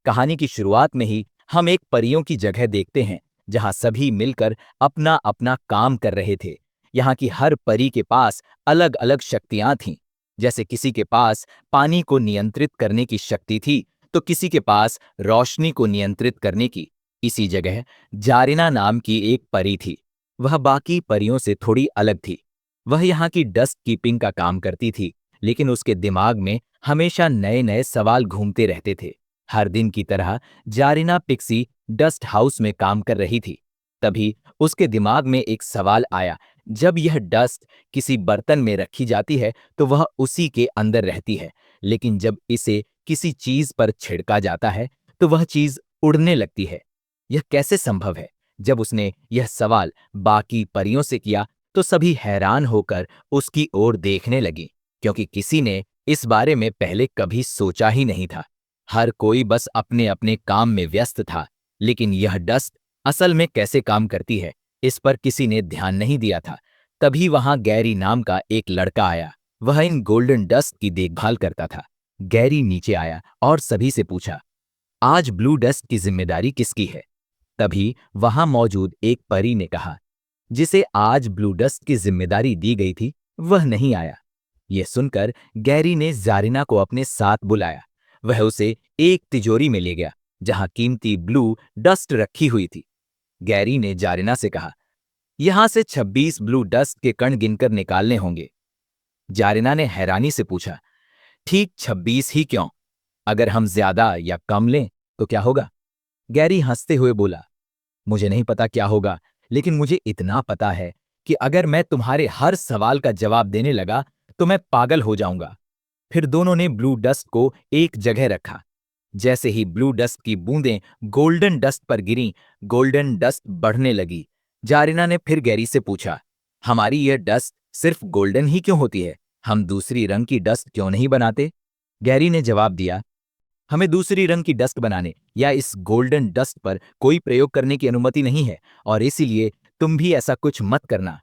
कहानी की शुरुआत में ही हम एक परियों की जगह देखते हैं जहां सभी मिलकर अपना अपना काम कर रहे थे। यहाँ की हर परी के पास अलग अलग शक्तियां थीं। जैसे किसी के पास पानी को नियंत्रित करने की शक्ति थी, तो किसी के पास रोशनी को नियंत्रित करने की। इसी जगह जारिना नाम की एक परी थी। वह बाकी परियों से थोड़ी अलग थी। वह यहाँ की डस्ट कीपिंग का काम करती थी, लेकिन उसके दिमाग में हमेशा नए नए सवाल घूमते रहते थे। हर दिन की तरह जारिना पिक्सी डस्ट हाउस में काम कर रही थी। तभी उसके दिमाग में एक सवाल आया। जब यह डस्ट किसी बर्तन में रखी जाती है तो वह उसी के अंदर रहती है, लेकिन जब इसे किसी चीज पर छिड़का जाता है तो वह चीज उड़ने लगती है। यह कैसे संभव है? जब उसने यह सवाल बाकी परियों से किया तो सभी हैरान होकर उसकी ओर देखने लगी, क्योंकि किसी ने इस बारे में पहले कभी सोचा ही नहीं था। हर कोई बस अपने अपने काम में व्यस्त था, लेकिन यह डस्ट असल में कैसे काम करती है, इस पर किसी ने ध्यान नहीं दिया था। तभी वहां गैरी नाम का एक लड़का आया। वह इन गोल्डन डस्ट की देखभाल करता था। गैरी नीचे आया और सभी से पूछा, आज ब्लू डस्ट की जिम्मेदारी किसकी है? तभी वहां मौजूद एक परी ने कहा, जिसे आज ब्लू डस्ट की जिम्मेदारी दी गई थी वह नहीं आया। यह सुनकर गैरी ने जारिना को अपने साथ बुलाया। वह उसे एक तिजोरी में ले गया जहां कीमती ब्लू डस्ट रखी हुई थी। गैरी ने जारिना से कहा, यहां से 26 ब्लू डस्ट के कण गिनकर निकालने होंगे। जारिना ने हैरानी से पूछा, ठीक 26 ही क्यों? अगर हम ज्यादा या कम लें तो क्या होगा? गैरी हंसते हुए बोला, मुझे नहीं पता क्या होगा, लेकिन मुझे इतना पता है कि अगर मैं तुम्हारे हर सवाल का जवाब देने लगा तो मैं पागल हो जाऊंगा। फिर दोनों ने ब्लू डस्ट को एक जगह रखा। जैसे ही ब्लू डस्ट की बूंदें गोल्डन डस्ट पर गिरीं, गोल्डन डस्ट बढ़ने लगी। जारिना ने फिर गैरी से पूछा, हमारी यह डस्ट सिर्फ गोल्डन ही क्यों होती है? हम दूसरी रंग की डस्ट क्यों नहीं बनाते? गैरी ने जवाब दिया, हमें दूसरी रंग की डस्ट बनाने या इस गोल्डन डस्ट पर कोई प्रयोग करने की अनुमति नहीं है, और इसीलिए तुम भी ऐसा कुछ मत करना।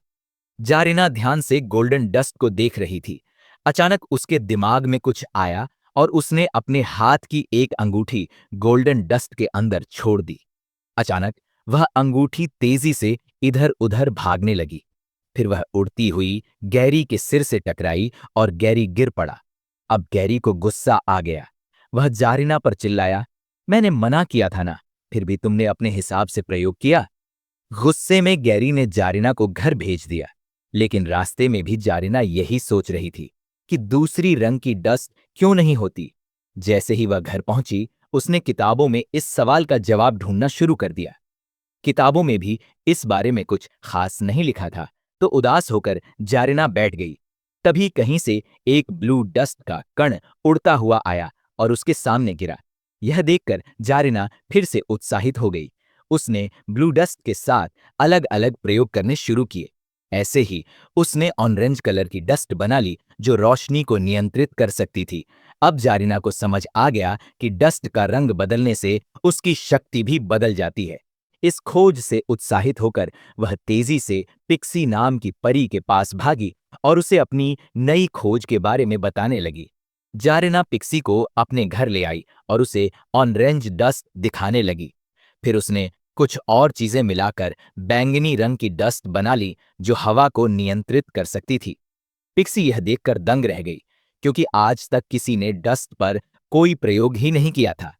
जारिना ध्यान से गोल्डन डस्ट को देख रही थी। अचानक उसके दिमाग में कुछ आया और उसने अपने हाथ की एक अंगूठी गोल्डन डस्ट के अंदर छोड़ दी। अचानक वह अंगूठी तेजी से इधर उधर भागने लगी। फिर वह उड़ती हुई गैरी के सिर से टकराई और गैरी गिर पड़ा। अब गैरी को गुस्सा आ गया। वह जारिना पर चिल्लाया, मैंने मना किया था ना, फिर भी तुमने अपने हिसाब से प्रयोग किया। गुस्से में गैरी ने जारिना को घर भेज दिया, लेकिन रास्ते में भी जारिना यही सोच रही थी कि दूसरी रंग की डस्ट क्यों नहीं होती। जैसे ही वह घर पहुंची, उसने किताबों में इस सवाल का जवाब ढूंढना शुरू कर दिया। किताबों में भी इस बारे में कुछ खास नहीं लिखा था, तो उदास होकर जारिना बैठ गई। तभी कहीं से एक ब्लू डस्ट का कण उड़ता हुआ आया और उसके सामने गिरा। यह देखकर जारिना फिर से उत्साहित हो गई। उसने ब्लू डस्ट के साथ अलग अलग प्रयोग करने शुरू किए। ऐसे ही उसने ऑरेंज कलर की डस्ट बना ली जो रोशनी को नियंत्रित कर सकती थी। अब जारिना को समझ आ गया कि डस्ट का रंग बदलने से उसकी शक्ति भी बदल जाती है। इस खोज से उत्साहित होकर वह तेजी से पिक्सी नाम की परी के पास भागी और उसे अपनी नई खोज के बारे में बताने लगी। जारिना पिक्सी को अपने घर ले आई और उसे ऑरेंज डस्ट दिखाने लगी। फिर उसने कुछ और चीजें मिलाकर बैंगनी रंग की डस्ट बना ली जो हवा को नियंत्रित कर सकती थी। पिक्सी यह देखकर दंग रह गई, क्योंकि आज तक किसी ने डस्ट पर कोई प्रयोग ही नहीं किया था।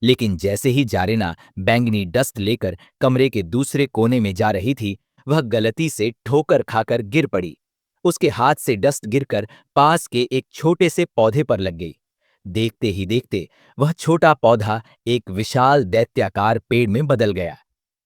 लेकिन जैसे ही जारिना बैंगनी डस्ट लेकर कमरे के दूसरे कोने में जा रही थी, वह गलती से ठोकर खाकर गिर पड़ी। उसके हाथ से डस्ट गिरकर पास के एक छोटे से पौधे पर लग गई। देखते ही देखते वह छोटा पौधा एक विशाल दैत्याकार पेड़ में बदल गया।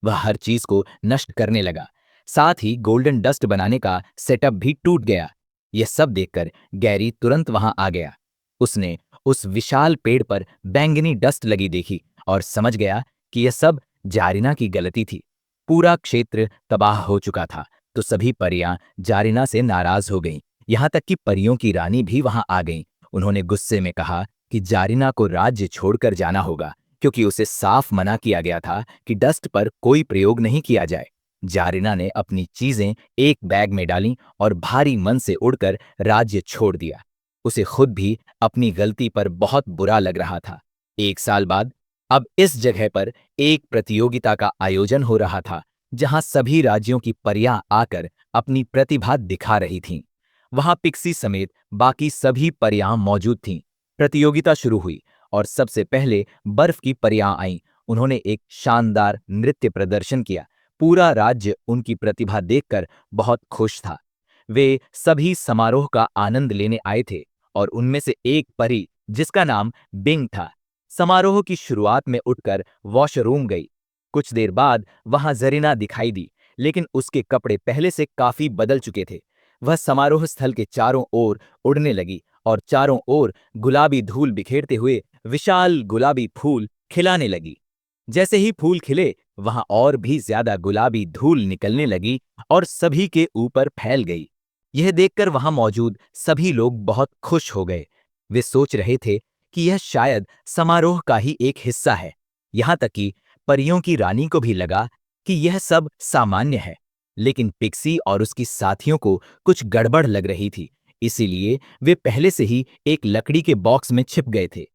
वह हर चीज को नष्ट करने लगा। साथ ही गोल्डन डस्ट बनाने का सेटअप भी टूट गया। यह सब देखकर गैरी तुरंत वहां आ गया। उसने उस विशाल पेड़ पर बैंगनी डस्ट लगी देखी और समझ गया कि यह सब जारिना की गलती थी। पूरा क्षेत्र तबाह हो चुका था, तो सभी परियां जारिना से नाराज हो गईं। यहां तक कि परियों की रानी भी वहां आ गईं। उन्होंने गुस्से में कहा कि जारिना को राज्य छोड़कर जाना होगा, क्योंकि उसे साफ मना किया गया था कि डस्ट पर कोई प्रयोग नहीं किया जाए। जारिना ने अपनी चीजें एक बैग में डालीं और भारी मन से उड़कर राज्य छोड़ दिया। उसे खुद भी अपनी गलती पर बहुत बुरा लग रहा था। 1 साल बाद अब इस जगह पर एक प्रतियोगिता का आयोजन हो रहा था, जहां सभी राज्यों की परियां आकर अपनी प्रतिभा दिखा रही थीं। वहां पिक्सी समेत बाकी सभी परियां मौजूद थीं। प्रतियोगिता शुरू हुई और सबसे पहले बर्फ की परियां आईं। उन्होंने एक शानदार नृत्य प्रदर्शन किया। पूरा राज्य उनकी प्रतिभा देखकर बहुत खुश था। वे सभी समारोह का आनंद लेने आए थे और उनमें से एक परी, जिसका नाम बिंग था, समारोह की शुरुआत में उठकर वॉशरूम गई। कुछ देर बाद वहां जरीना दिखाई दी, लेकिन उसके कपड़े पहले से काफी बदल चुके थे। वह समारोह स्थल के चारों ओर उड़ने लगी और चारों ओर गुलाबी धूल बिखेरते हुए विशाल गुलाबी फूल खिलाने लगी। जैसे ही फूल खिले, वहां और भी ज्यादा गुलाबी धूल निकलने लगी और सभी के ऊपर फैल गई। यह देखकर वहां मौजूद सभी लोग बहुत खुश हो गए। वे सोच रहे थे कि यह शायद समारोह का ही एक हिस्सा है। यहां तक कि परियों की रानी को भी लगा कि यह सब सामान्य है, लेकिन पिक्सी और उसकी साथियों को कुछ गड़बड़ लग रही थी। इसीलिए वे पहले से ही एक लकड़ी के बॉक्स में छिप गए थे।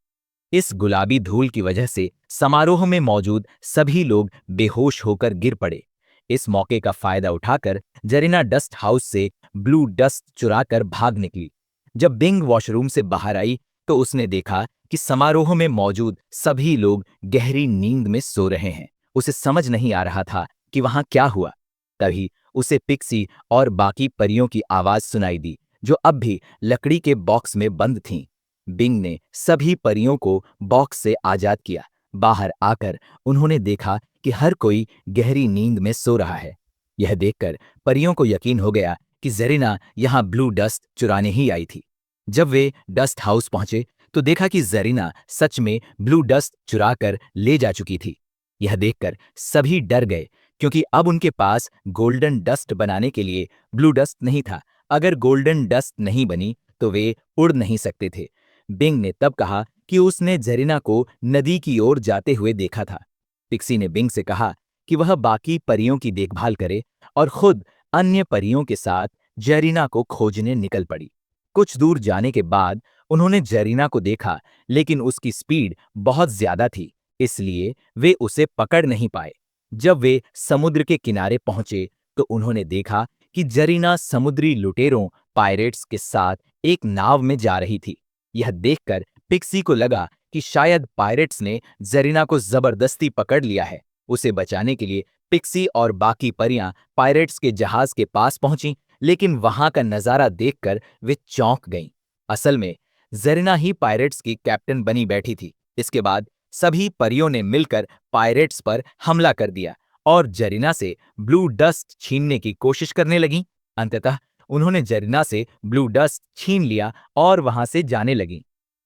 इस गुलाबी धूल की वजह से समारोह में मौजूद सभी लोग बेहोश होकर गिर पड़े। इस मौके का फायदा उठाकर जरीना डस्ट हाउस से ब्लू डस्ट चुराकर भाग निकली। जब बिंग वॉशरूम से बाहर आई तो उसने देखा कि समारोह में मौजूद सभी लोग गहरी नींद में सो रहे हैं। उसे समझ नहीं आ रहा था कि वहां क्या हुआ। तभी उसे पिक्सी और बाकी परियों की आवाज सुनाई दी, जो अब भी लकड़ी के बॉक्स में बंद थीं। बिंग ने सभी परियों को बॉक्स से आजाद किया। बाहर आकर उन्होंने देखा कि हर कोई गहरी नींद में सो रहा है। यह देखकर परियों को यकीन हो गया कि जरीना यहां ब्लू डस्ट चुराने ही आई थी। जब वे डस्ट हाउस पहुंचे तो देखा कि जरीना सच में ब्लू डस्ट चुराकर ले जा चुकी थी। यह देखकर सभी डर गए, क्योंकि अब उनके पास गोल्डन डस्ट बनाने के लिए ब्लू डस्ट नहीं था। अगर गोल्डन डस्ट नहीं बनी तो वे उड़ नहीं सकते थे। बिंग ने तब कहा कि उसने जरीना को नदी की ओर जाते हुए देखा था। पिक्सी ने बिंग से कहा कि वह बाकी परियों की देखभाल करे और खुद अन्य परियों के साथ जरीना को खोजने निकल पड़ी। कुछ दूर जाने के बाद उन्होंने जरीना को देखा, लेकिन उसकी स्पीड बहुत ज्यादा थी, इसलिए वे उसे पकड़ नहीं पाए। जब वे समुद्र के किनारे पहुंचे तो उन्होंने देखा कि जरीना समुद्री लुटेरों पायरेट्स के साथ एक नाव में जा रही थी। यह देखकर पिक्सी को लगा कि शायद पायरेट्स ने जरीना को जबरदस्ती पकड़ लिया है। उसे बचाने के लिए पिक्सी और बाकी परियां पायरेट्स के जहाज के पास पहुंची, लेकिन वहां का नजारा देखकर वे चौंक गईं। असल में जरीना ही पायरेट्स की कैप्टन बनी बैठी थी। इसके बाद सभी परियों ने मिलकर पायरेट्स पर हमला कर दिया और जरीना से ब्लू डस्ट छीनने की कोशिश करने लगीं। अंततः उन्होंने जरीना से ब्लू डस्ट छीन लिया और वहां से जाने लगीं।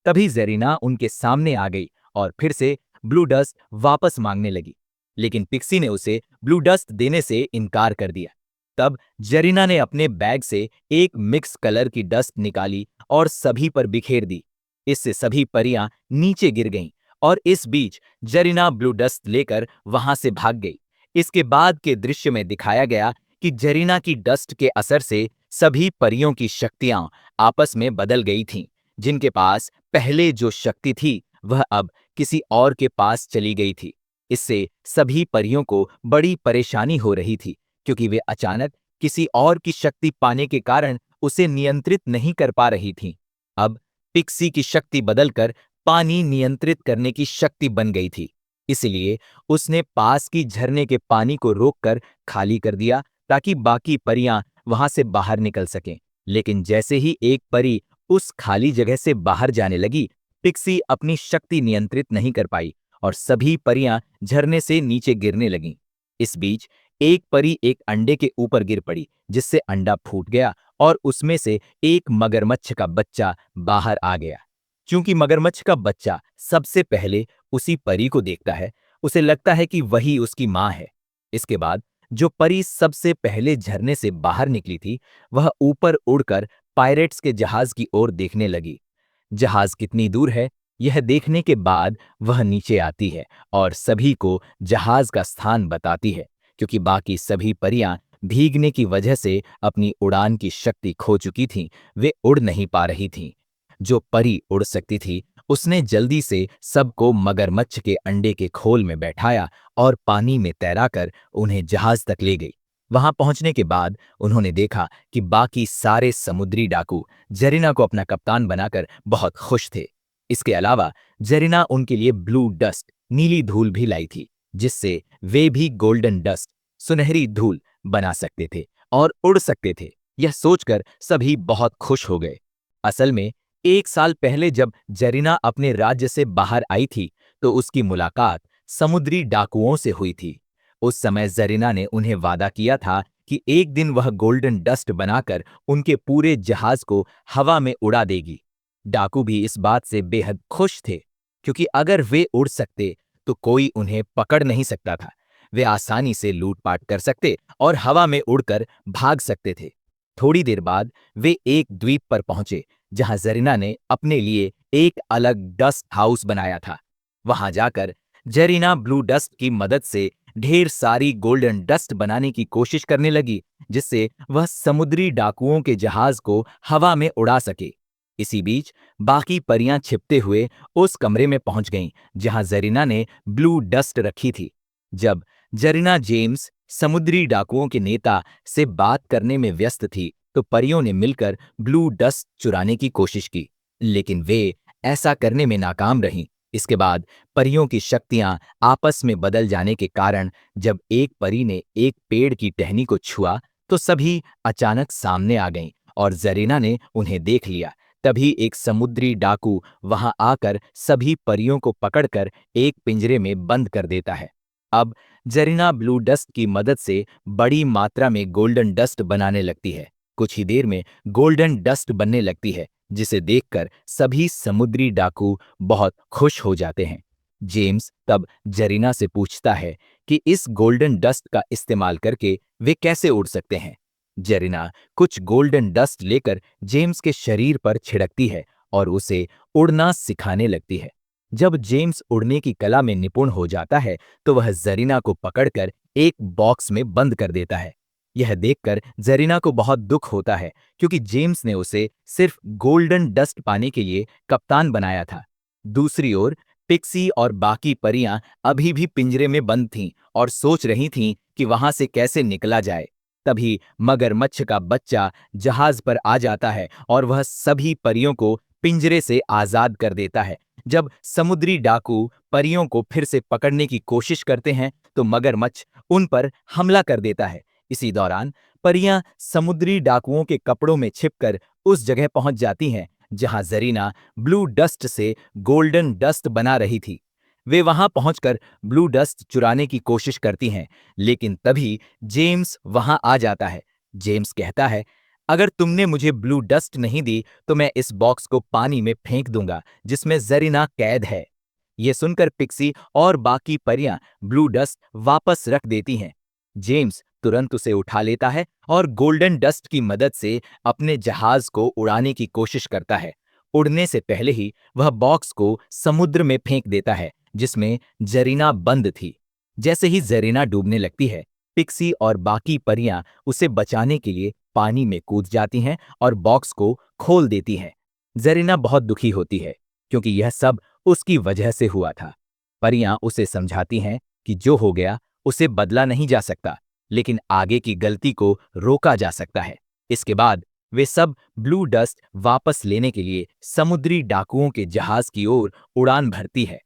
तभी जरीना उनके सामने आ गई और फिर से ब्लू डस्ट वापस मांगने लगी, लेकिन पिक्सी ने उसे ब्लू डस्ट देने से इनकार कर दिया। तब जरीना ने अपने बैग से एक मिक्स कलर की डस्ट निकाली और सभी पर बिखेर दी। इससे सभी परियां नीचे गिर गईं और इस बीच जरीना ब्लू डस्ट लेकर वहां से भाग गई। इसके बाद के दृश्य में दिखाया गया कि जरीना की डस्ट के असर से सभी परियों की शक्तियां आपस में बदल गई थीं। जिनके पास पहले जो शक्ति थी वह अब किसी और के पास चली गई थी। इससे सभी परियों को बड़ी परेशानी हो रही थी, क्योंकि वे अचानक किसी और की शक्ति पाने के कारण उसे नियंत्रित नहीं कर पा रही थीं। अब पिक्सी की शक्ति बदलकर पानी नियंत्रित करने की शक्ति बन गई थी। इसलिए उसने पास की झरने के पानी को रोककर खाली कर दिया, ताकि बाकी परियां वहां से बाहर निकल सकें। लेकिन जैसे ही एक परी उस खाली जगह से बाहर जाने लगी, पिक्सी अपनी शक्ति नियंत्रित नहीं कर पाई और सभी परियां झरने से नीचे गिरने लगीं। इस बीच एक परी एक अंडे के ऊपर गिर पड़ी, जिससे अंडा फूट गया और उसमें से एक मगरमच्छ का बच्चा बाहर आ गया। क्योंकि मगरमच्छ का बच्चा सबसे पहले उसी परी को देखता है, उसे लगता है कि वही उसकी मां है। इसके बाद जो परी सबसे पहले झरने से बाहर निकली थी, वह ऊपर उड़कर पायरेट्स के जहाज की ओर देखने लगी। जहाज कितनी दूर है, यह देखने के बाद वह नीचे आती है और सभी को जहाज का स्थान बताती है। क्योंकि बाकी सभी परियां भीगने की वजह से अपनी उड़ान की शक्ति खो चुकी थीं, वे उड़ नहीं पा रही थीं। जो परी उड़ सकती थी उसने जल्दी से सबको मगरमच्छ के अंडे के खोल में बैठाया और पानी में तैराकर उन्हें जहाज तक ले गई। वहां पहुंचने के बाद उन्होंने देखा कि बाकी सारे समुद्री डाकू जरीना को अपना कप्तान बनाकर बहुत खुश थे। इसके अलावा जरीना उनके लिए ब्लू डस्ट, नीली धूल भी लाई थी, जिससे वे भी गोल्डन डस्ट, सुनहरी धूल बना सकते थे और उड़ सकते थे। यह सोचकर सभी बहुत खुश हो गए। असल में 1 साल पहले जब जरीना अपने राज्य से बाहर आई थी, तो उसकी मुलाकात समुद्री डाकुओं से हुई थी। उस समय जरीना ने उन्हें वादा किया था कि एक दिन वह गोल्डन डस्ट बनाकर उनके पूरे जहाज को हवा में उड़ा देगी। डाकू भी इस बात से बेहद खुश थे, क्योंकि अगर वे उड़ सकते तो कोई उन्हें पकड़ नहीं सकता था। वे आसानी से लूटपाट कर सकते और हवा में उड़कर भाग सकते थे। थोड़ी देर बाद वे एक द्वीप पर पहुंचे, जहां जरीना ने अपने लिए एक अलग डस्ट हाउस बनाया था। वहां जाकर जरीना ब्लू डस्ट की मदद से ढेर सारी गोल्डन डस्ट बनाने की कोशिश करने लगी, जिससे वह समुद्री डाकुओं के जहाज को हवा में उड़ा सके। इसी बीच बाकी परियां छिपते हुए उस कमरे में पहुंच गईं, जहां जरीना ने ब्लू डस्ट रखी थी। जब जरीना जेम्स समुद्री डाकुओं के नेता से बात करने में व्यस्त थी, तो परियों ने मिलकर ब्लू डस्ट चुराने की कोशिश की, लेकिन वे ऐसा करने में नाकाम रहीं। इसके बाद परियों की शक्तियां आपस में बदल जाने के कारण जब एक परी ने एक पेड़ की टहनी को छुआ, तो सभी अचानक सामने आ गईं और जरीना ने उन्हें देख लिया। तभी एक समुद्री डाकू वहां आकर सभी परियों को पकड़कर एक पिंजरे में बंद कर देता है। अब जरीना ब्लू डस्ट की मदद से बड़ी मात्रा में गोल्डन डस्ट बनाने लगती है। कुछ ही देर में गोल्डन डस्ट बनने लगती है, जिसे देखकर सभी समुद्री डाकू बहुत खुश हो जाते हैं। जेम्स तब जरीना से पूछता है कि इस गोल्डन डस्ट का इस्तेमाल करके वे कैसे उड़ सकते हैं। जरीना कुछ गोल्डन डस्ट लेकर जेम्स के शरीर पर छिड़कती है और उसे उड़ना सिखाने लगती है। जब जेम्स उड़ने की कला में निपुण हो जाता है, तो वह जरीना को पकड़कर एक बॉक्स में बंद कर देता है। यह देखकर जरीना को बहुत दुख होता है, क्योंकि जेम्स ने उसे सिर्फ गोल्डन डस्ट पाने के लिए कप्तान बनाया था। दूसरी ओर पिक्सी और बाकी परियां अभी भी पिंजरे में बंद थीं और सोच रही थीं कि वहां से कैसे निकला जाए। तभी मगरमच्छ का बच्चा जहाज पर आ जाता है और वह सभी परियों को पिंजरे से आजाद कर देता है। जब समुद्री डाकू परियों को फिर से पकड़ने की कोशिश करते हैं, तो मगरमच्छ उन पर हमला कर देता है। इसी दौरान परियां समुद्री डाकुओं के कपड़ों में छिपकर उस जगह पहुंच जाती हैं, जहां जरीना ब्लू डस्ट से गोल्डन डस्ट बना रही थी। वे वहां पहुंचकर ब्लू डस्ट चुराने की कोशिश करती हैं, लेकिन तभी जेम्स वहां आ जाता है। जेम्स कहता है, अगर तुमने मुझे ब्लू डस्ट नहीं दी, तो मैं इस बॉक्स को पानी में फेंक दूंगा, जिसमें जरीना कैद है। ये सुनकर पिक्सी और बाकी परियां ब्लू डस्ट वापस रख देती हैं। जेम्स तुरंत उसे उठा लेता है और गोल्डन डस्ट की मदद से अपने जहाज को उड़ाने की कोशिश करता है। उड़ने से पहले ही वह बॉक्स को समुद्र में फेंक देता है, जिसमें जरीना बंद थी। जैसे ही जरीना डूबने लगती है, पिक्सी और बाकी परियां उसे बचाने के लिए पानी में कूद जाती हैं और बॉक्स को खोल देती हैं। जरीना बहुत दुखी होती है, क्योंकि यह सब उसकी वजह से हुआ था। परियां उसे समझाती हैं कि जो हो गया उसे बदला नहीं जा सकता, लेकिन आगे की गलती को रोका जा सकता है। इसके बाद वे सब ब्लू डस्ट वापस लेने के लिए समुद्री डाकुओं के जहाज की ओर उड़ान भरती है।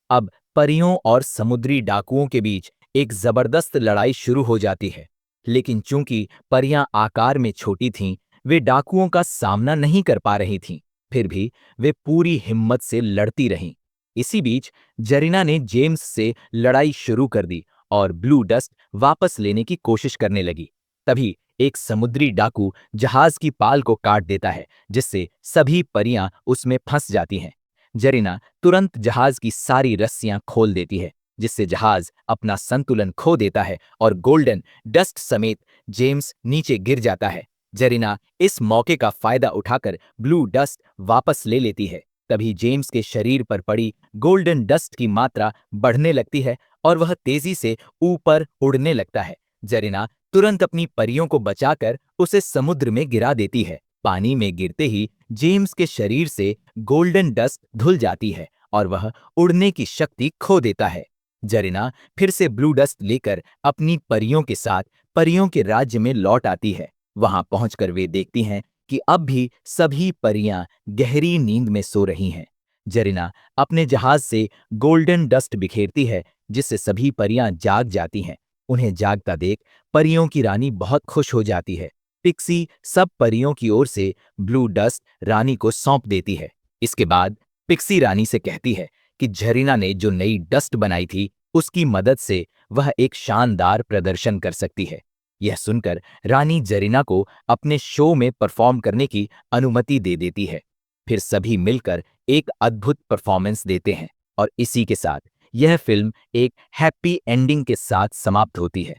अब परियों और समुद्री डाकुओं के बीच एक जबरदस्त लड़ाई शुरू हो जाती है, लेकिन चूंकि परियां आकार में छोटी थीं, वे डाकुओं का सामना नहीं कर पा रही थीं। फिर भी वे पूरी हिम्मत से लड़ती रहीं। इसी बीच जरीना ने जेम्स से लड़ाई शुरू कर दी और ब्लू डस्ट वापस लेने की कोशिश करने लगी। तभी एक समुद्री डाकू जहाज की पाल को काट देता है, जिससे सभी परियां उसमें फंस जाती हैं। जरीना तुरंत जहाज की सारी रस्सियां खोल देती है, जिससे जहाज अपना संतुलन खो देता है और गोल्डन डस्ट समेत जेम्स नीचे गिर जाता है। जरीना इस मौके का फायदा उठाकर ब्लू डस्ट वापस ले लेती है। तभी जेम्स के शरीर पर पड़ी गोल्डन डस्ट की मात्रा बढ़ने लगती है और वह तेजी से ऊपर उड़ने लगता है। जरीना तुरंत अपनी परियों को बचाकर उसे समुद्र में गिरा देती है। पानी में गिरते ही जेम्स के शरीर से गोल्डन डस्ट धुल जाती है और वह उड़ने की शक्ति खो देता है। जरीना फिर से ब्लू डस्ट लेकर अपनी परियों के साथ परियों के राज्य में लौट आती है। वहां पहुंचकर वे देखती हैं कि अब भी सभी परियां गहरी नींद में सो रही हैं। जरीना अपने जहाज से गोल्डन डस्ट बिखेरती है, जिससे सभी परियां जाग जाती हैं। उन्हें जागता देख परियों की रानी बहुत खुश हो जाती है। पिक्सी सब परियों की ओर से ब्लू डस्ट रानी को सौंप देती है। इसके बाद पिक्सी रानी से कहती है कि झरीना ने जो नई डस्ट बनाई थी उसकी मदद से वह एक शानदार प्रदर्शन कर सकती है। यह सुनकर रानी जरीना को अपने शो में परफॉर्म करने की अनुमति दे देती है। फिर सभी मिलकर एक अद्भुत परफॉर्मेंस देते हैं और इसी के साथ यह फिल्म एक हैप्पी एंडिंग के साथ समाप्त होती है।